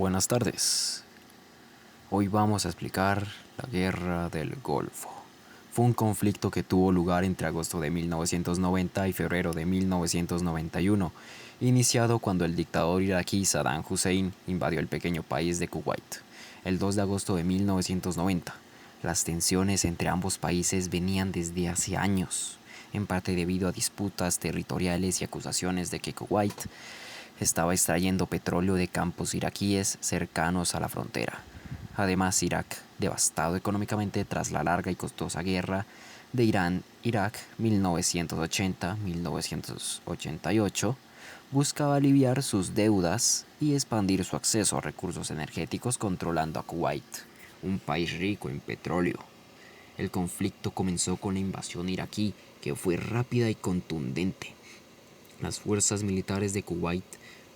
Buenas tardes. Hoy vamos a explicar la Guerra del Golfo. Fue un conflicto que tuvo lugar entre agosto de 1990 y febrero de 1991, iniciado cuando el dictador iraquí Saddam Hussein invadió el pequeño país de Kuwait. El 2 de agosto de 1990, las tensiones entre ambos países venían desde hace años, en parte debido a disputas territoriales y acusaciones de que Kuwait estaba extrayendo petróleo de campos iraquíes cercanos a la frontera. Además, Irak, devastado económicamente tras la larga y costosa guerra de Irán-Irak 1980-1988, buscaba aliviar sus deudas y expandir su acceso a recursos energéticos controlando a Kuwait, un país rico en petróleo. El conflicto comenzó con la invasión iraquí, que fue rápida y contundente. Las fuerzas militares de Kuwait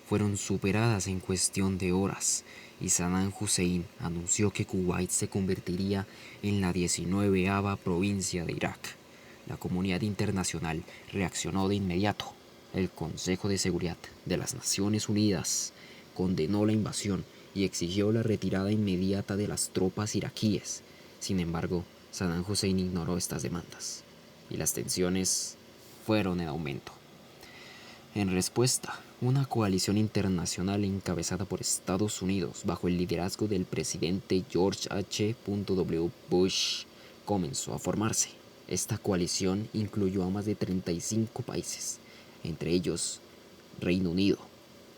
fueron superadas en cuestión de horas y Saddam Hussein anunció que Kuwait se convertiría en la 19ª provincia de Irak. La comunidad internacional reaccionó de inmediato. El Consejo de Seguridad de las Naciones Unidas condenó la invasión y exigió la retirada inmediata de las tropas iraquíes. Sin embargo, Saddam Hussein ignoró estas demandas y las tensiones fueron en aumento. En respuesta, una coalición internacional encabezada por Estados Unidos bajo el liderazgo del presidente George H. W. Bush comenzó a formarse. Esta coalición incluyó a más de 35 países, entre ellos Reino Unido,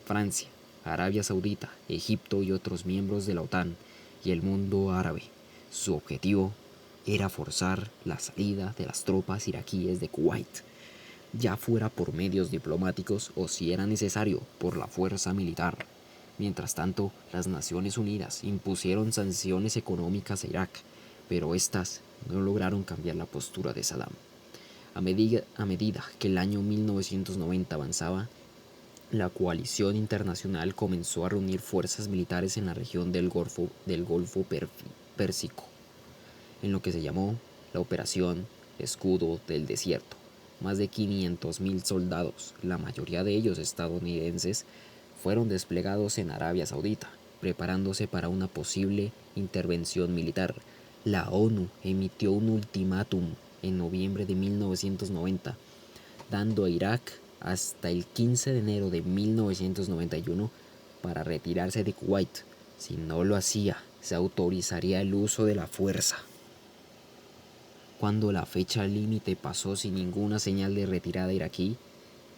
Francia, Arabia Saudita, Egipto y otros miembros de la OTAN y el mundo árabe. Su objetivo era forzar la salida de las tropas iraquíes de Kuwait, ya fuera por medios diplomáticos o, si era necesario, por la fuerza militar. Mientras tanto, las Naciones Unidas impusieron sanciones económicas a Irak, pero estas no lograron cambiar la postura de Saddam. A medida que el año 1990 avanzaba, la coalición internacional comenzó a reunir fuerzas militares en la región del Golfo Pérsico, en lo que se llamó la Operación Escudo del Desierto. Más de 500.000 soldados, la mayoría de ellos estadounidenses, fueron desplegados en Arabia Saudita, preparándose para una posible intervención militar. La ONU emitió un ultimátum en noviembre de 1990, dando a Irak hasta el 15 de enero de 1991 para retirarse de Kuwait. Si no lo hacía, se autorizaría el uso de la fuerza. Cuando la fecha límite pasó sin ninguna señal de retirada iraquí,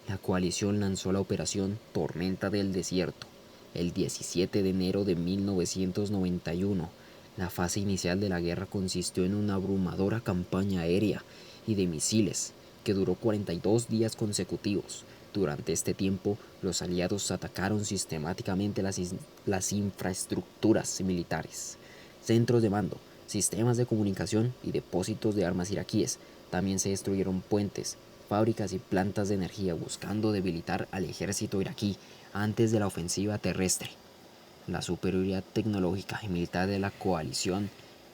la coalición lanzó la operación Tormenta del Desierto el 17 de enero de 1991. La fase inicial de la guerra consistió en una abrumadora campaña aérea y de misiles que duró 42 días consecutivos. Durante este tiempo, los aliados atacaron sistemáticamente las infraestructuras militares, centros de mando, sistemas de comunicación y depósitos de armas iraquíes. También se destruyeron puentes, fábricas y plantas de energía, buscando debilitar al ejército iraquí antes de la ofensiva terrestre. La superioridad tecnológica y militar de la coalición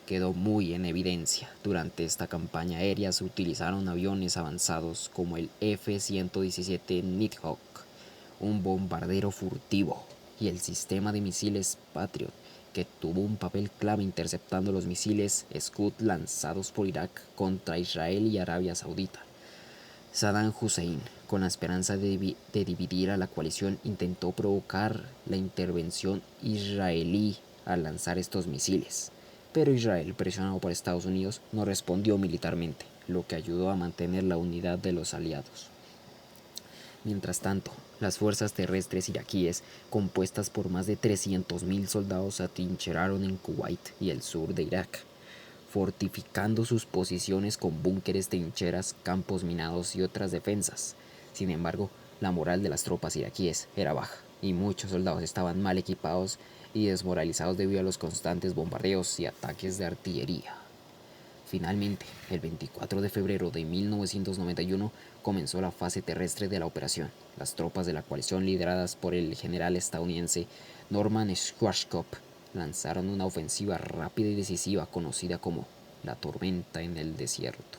quedó muy en evidencia. Durante esta campaña aérea se utilizaron aviones avanzados como el F-117 Nighthawk, un bombardero furtivo, y el sistema de misiles Patriot, que tuvo un papel clave interceptando los misiles Scud lanzados por Irak contra Israel y Arabia Saudita. Saddam Hussein, con la esperanza de dividir a la coalición, intentó provocar la intervención israelí al lanzar estos misiles, pero Israel, presionado por Estados Unidos, no respondió militarmente, lo que ayudó a mantener la unidad de los aliados. Mientras tanto, las fuerzas terrestres iraquíes, compuestas por más de 300.000 soldados, se atrincheraron en Kuwait y el sur de Irak, fortificando sus posiciones con búnkeres, trincheras, campos minados y otras defensas. Sin embargo, la moral de las tropas iraquíes era baja y muchos soldados estaban mal equipados y desmoralizados debido a los constantes bombardeos y ataques de artillería. Finalmente, el 24 de febrero de 1991 comenzó la fase terrestre de la operación. Las tropas de la coalición, lideradas por el general estadounidense Norman Schwarzkopf, lanzaron una ofensiva rápida y decisiva conocida como la Tormenta en el Desierto.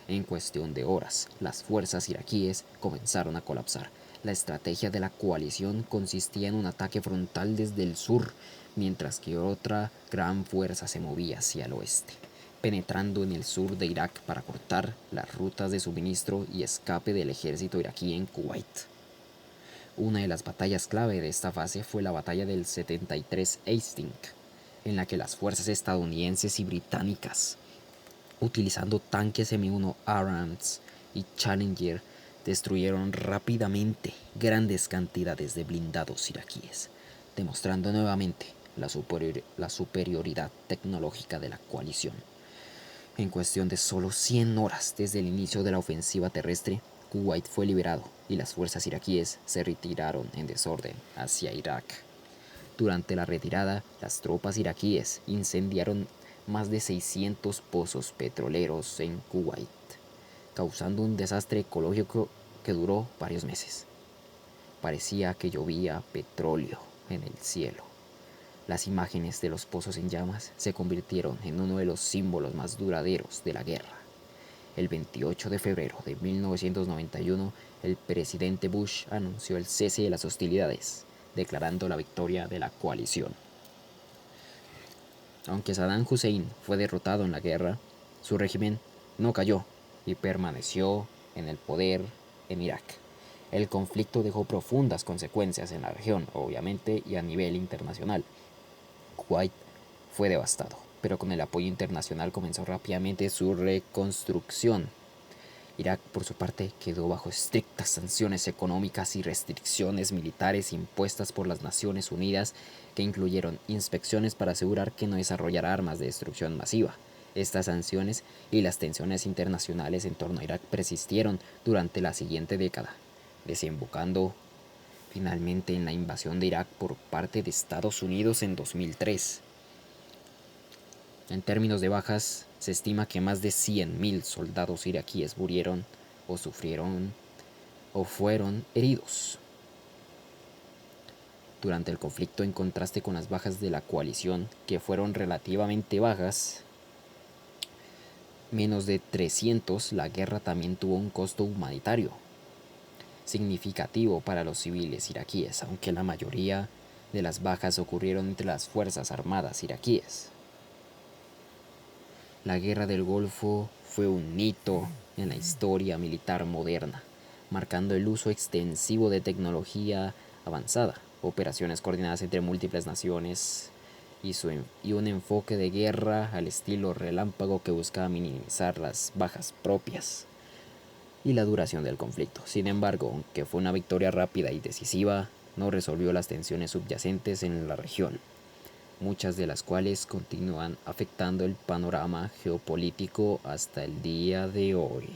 En cuestión de horas, las fuerzas iraquíes comenzaron a colapsar. La estrategia de la coalición consistía en un ataque frontal desde el sur, mientras que otra gran fuerza se movía hacia el oeste, penetrando en el sur de Irak para cortar las rutas de suministro y escape del ejército iraquí en Kuwait. Una de las batallas clave de esta fase fue la batalla del 73 Hastings, en la que las fuerzas estadounidenses y británicas, utilizando tanques M1 Abrams y Challenger, destruyeron rápidamente grandes cantidades de blindados iraquíes, demostrando nuevamente la superioridad tecnológica de la coalición. En cuestión de solo 100 horas desde el inicio de la ofensiva terrestre, Kuwait fue liberado y las fuerzas iraquíes se retiraron en desorden hacia Irak. Durante la retirada, las tropas iraquíes incendiaron más de 600 pozos petroleros en Kuwait, causando un desastre ecológico que duró varios meses. Parecía que llovía petróleo en el cielo. Las imágenes de los pozos en llamas se convirtieron en uno de los símbolos más duraderos de la guerra. El 28 de febrero de 1991, el presidente Bush anunció el cese de las hostilidades, declarando la victoria de la coalición. Aunque Saddam Hussein fue derrotado en la guerra, su régimen no cayó y permaneció en el poder en Irak. El conflicto dejó profundas consecuencias en la región, obviamente, y a nivel internacional. Kuwait fue devastado, pero con el apoyo internacional comenzó rápidamente su reconstrucción. Irak, por su parte, quedó bajo estrictas sanciones económicas y restricciones militares impuestas por las Naciones Unidas, que incluyeron inspecciones para asegurar que no desarrollara armas de destrucción masiva. Estas sanciones y las tensiones internacionales en torno a Irak persistieron durante la siguiente década, desembocando finalmente en la invasión de Irak por parte de Estados Unidos en 2003. En términos de bajas, se estima que más de 100.000 soldados iraquíes murieron o sufrieron o fueron heridos durante el conflicto, en contraste con las bajas de la coalición, que fueron relativamente bajas, menos de 300. La guerra también tuvo un costo humanitario significativo para los civiles iraquíes, aunque la mayoría de las bajas ocurrieron entre las fuerzas armadas iraquíes. La Guerra del Golfo fue un hito en la historia militar moderna, marcando el uso extensivo de tecnología avanzada, operaciones coordinadas entre múltiples naciones y un enfoque de guerra al estilo relámpago que buscaba minimizar las bajas propias y la duración del conflicto. Sin embargo, aunque fue una victoria rápida y decisiva, no resolvió las tensiones subyacentes en la región, muchas de las cuales continúan afectando el panorama geopolítico hasta el día de hoy.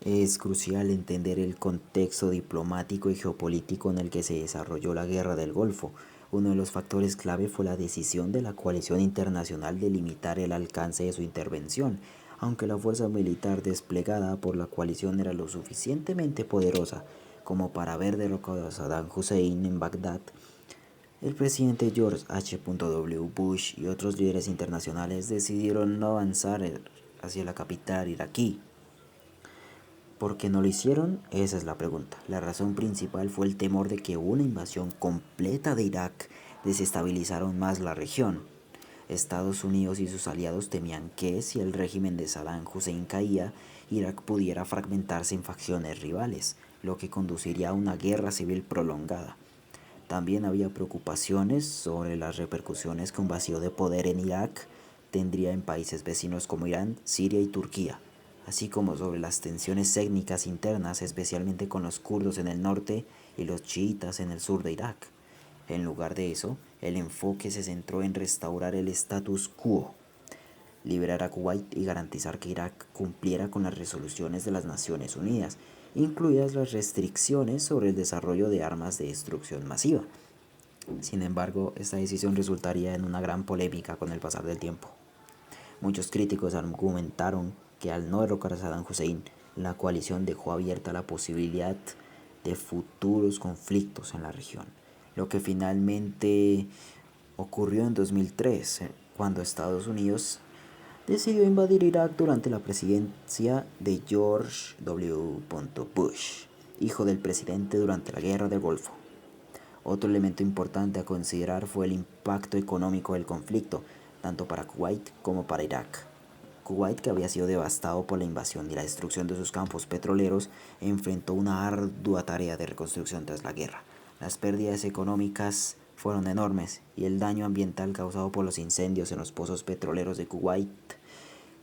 Es crucial entender el contexto diplomático y geopolítico en el que se desarrolló la Guerra del Golfo. Uno de los factores clave fue la decisión de la coalición internacional de limitar el alcance de su intervención. Aunque la fuerza militar desplegada por la coalición era lo suficientemente poderosa como para haber derrocado a Saddam Hussein en Bagdad, el presidente George H.W. Bush y otros líderes internacionales decidieron no avanzar hacia la capital iraquí. ¿Por qué no lo hicieron? Esa es la pregunta. La razón principal fue el temor de que una invasión completa de Irak desestabilizara aún más la región. Estados Unidos y sus aliados temían que, si el régimen de Saddam Hussein caía, Irak pudiera fragmentarse en facciones rivales, lo que conduciría a una guerra civil prolongada. También había preocupaciones sobre las repercusiones que un vacío de poder en Irak tendría en países vecinos como Irán, Siria y Turquía, así como sobre las tensiones étnicas internas, especialmente con los kurdos en el norte y los chiitas en el sur de Irak. En lugar de eso, el enfoque se centró en restaurar el status quo, liberar a Kuwait y garantizar que Irak cumpliera con las resoluciones de las Naciones Unidas, incluidas las restricciones sobre el desarrollo de armas de destrucción masiva. Sin embargo, esta decisión resultaría en una gran polémica con el pasar del tiempo. Muchos críticos argumentaron que al no derrocar a Saddam Hussein, la coalición dejó abierta la posibilidad de futuros conflictos en la región, lo que finalmente ocurrió en 2003, cuando Estados Unidos decidió invadir Irak durante la presidencia de George W. Bush. hijo del presidente durante la Guerra del Golfo. Otro elemento importante a considerar fue el impacto económico del conflicto, tanto para Kuwait como para Irak. Kuwait, que había sido devastado por la invasión y la destrucción de sus campos petroleros, enfrentó una ardua tarea de reconstrucción tras la guerra. Las pérdidas económicas fueron enormes y el daño ambiental causado por los incendios en los pozos petroleros de Kuwait,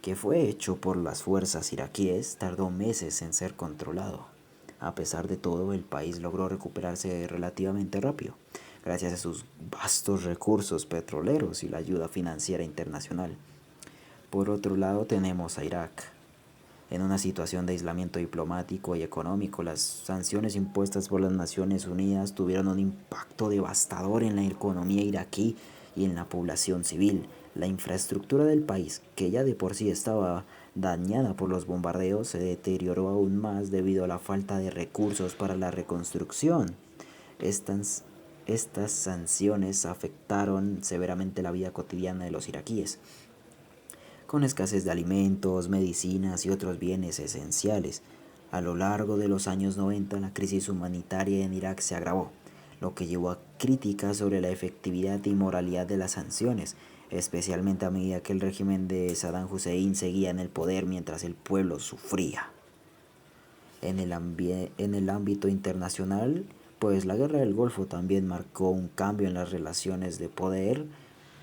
que fue hecho por las fuerzas iraquíes, tardó meses en ser controlado. A pesar de todo, el país logró recuperarse relativamente rápido, gracias a sus vastos recursos petroleros y la ayuda financiera internacional. Por otro lado, tenemos a Irak. En una situación de aislamiento diplomático y económico, las sanciones impuestas por las Naciones Unidas tuvieron un impacto devastador en la economía iraquí y en la población civil. La infraestructura del país, que ya de por sí estaba dañada por los bombardeos, se deterioró aún más debido a la falta de recursos para la reconstrucción. Estas sanciones afectaron severamente la vida cotidiana de los iraquíes, con escasez de alimentos, medicinas y otros bienes esenciales. A lo largo de los años 90, la crisis humanitaria en Irak se agravó, lo que llevó a críticas sobre la efectividad y moralidad de las sanciones, especialmente a medida que el régimen de Saddam Hussein seguía en el poder mientras el pueblo sufría. En el ámbito internacional, pues la Guerra del Golfo también marcó un cambio en las relaciones de poder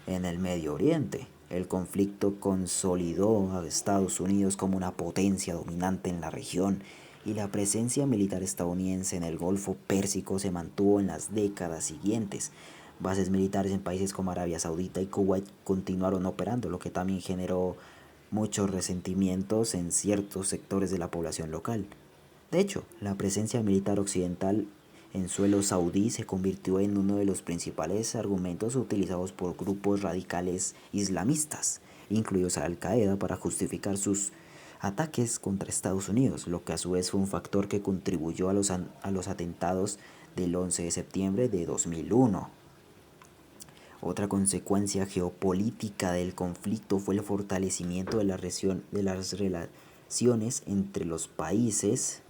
en el Medio Oriente. El conflicto consolidó a Estados Unidos como una potencia dominante en la región y la presencia militar estadounidense en el Golfo Pérsico se mantuvo en las décadas siguientes. Bases militares en países como Arabia Saudita y Kuwait continuaron operando, lo que también generó muchos resentimientos en ciertos sectores de la población local. De hecho, la presencia militar occidental en suelo saudí se convirtió en uno de los principales argumentos utilizados por grupos radicales islamistas, incluidos a Al-Qaeda, para justificar sus ataques contra Estados Unidos, lo que a su vez fue un factor que contribuyó a los atentados del 11 de septiembre de 2001. Otra consecuencia geopolítica del conflicto fue el fortalecimiento de las relaciones entre los países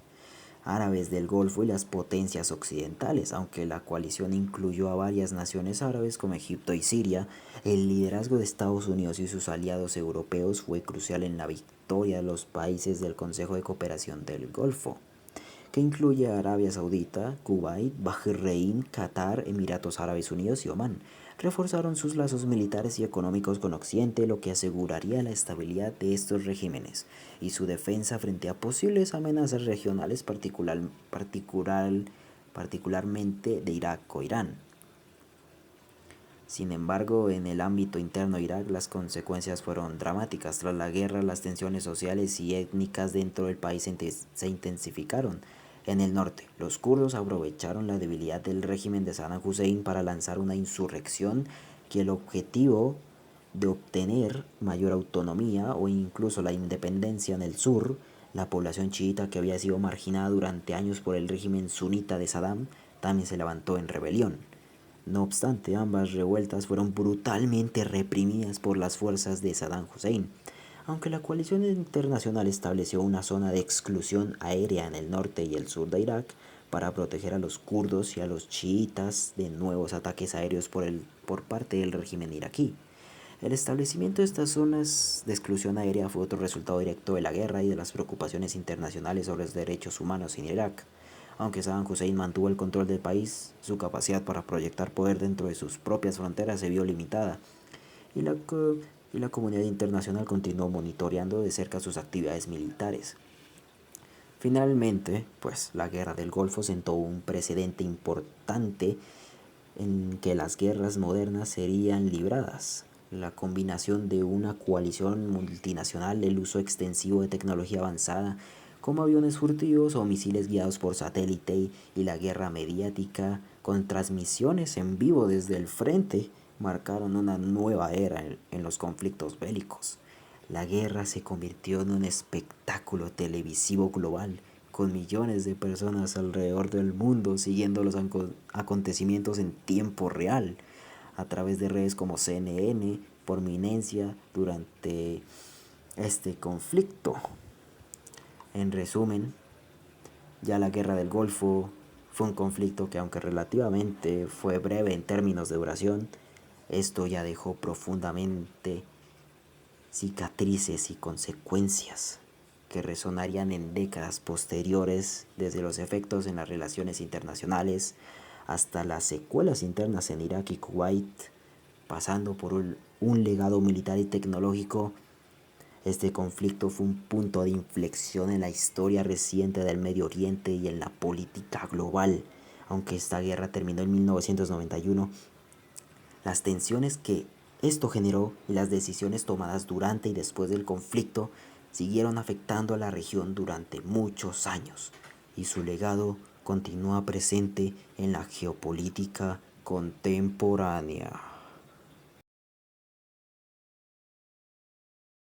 árabes del Golfo y las potencias occidentales. Aunque la coalición incluyó a varias naciones árabes como Egipto y Siria, el liderazgo de Estados Unidos y sus aliados europeos fue crucial en la victoria de los países del Consejo de Cooperación del Golfo, que incluye a Arabia Saudita, Kuwait, Bahrein, Qatar, Emiratos Árabes Unidos y Omán. Reforzaron sus lazos militares y económicos con Occidente, lo que aseguraría la estabilidad de estos regímenes y su defensa frente a posibles amenazas regionales, particularmente de Irak o Irán. Sin embargo, en el ámbito interno de Irak, las consecuencias fueron dramáticas. Tras la guerra, las tensiones sociales y étnicas dentro del país se intensificaron. En el norte, los kurdos aprovecharon la debilidad del régimen de Saddam Hussein para lanzar una insurrección que el objetivo de obtener mayor autonomía o incluso la independencia. En el sur, la población chiita, que había sido marginada durante años por el régimen sunita de Saddam, también se levantó en rebelión. No obstante, ambas revueltas fueron brutalmente reprimidas por las fuerzas de Saddam Hussein. Aunque la coalición internacional estableció una zona de exclusión aérea en el norte y el sur de Irak para proteger a los kurdos y a los chiitas de nuevos ataques aéreos por parte del régimen iraquí. El establecimiento de estas zonas de exclusión aérea fue otro resultado directo de la guerra y de las preocupaciones internacionales sobre los derechos humanos en Irak. Aunque Saddam Hussein mantuvo el control del país, su capacidad para proyectar poder dentro de sus propias fronteras se vio limitada, y la comunidad internacional continuó monitoreando de cerca sus actividades militares. Finalmente, pues la Guerra del Golfo sentó un precedente importante en que las guerras modernas serían libradas. La combinación de una coalición multinacional, el uso extensivo de tecnología avanzada como aviones furtivos o misiles guiados por satélite y la guerra mediática con transmisiones en vivo desde el frente marcaron una nueva era en los conflictos bélicos. La guerra se convirtió en un espectáculo televisivo global, con millones de personas alrededor del mundo siguiendo los acontecimientos en tiempo real, a través de redes como CNN, por eminencia durante este conflicto. En resumen, Ya la Guerra del Golfo fue un conflicto que, aunque relativamente fue breve en términos de duración, esto ya dejó profundamente cicatrices y consecuencias que resonarían en décadas posteriores, desde los efectos en las relaciones internacionales hasta las secuelas internas en Irak y Kuwait, pasando por un legado militar y tecnológico. Este conflicto fue un punto de inflexión en la historia reciente del Medio Oriente y en la política global. Aunque esta guerra terminó en 1991, las tensiones que esto generó y las decisiones tomadas durante y después del conflicto siguieron afectando a la región durante muchos años, y su legado continúa presente en la geopolítica contemporánea.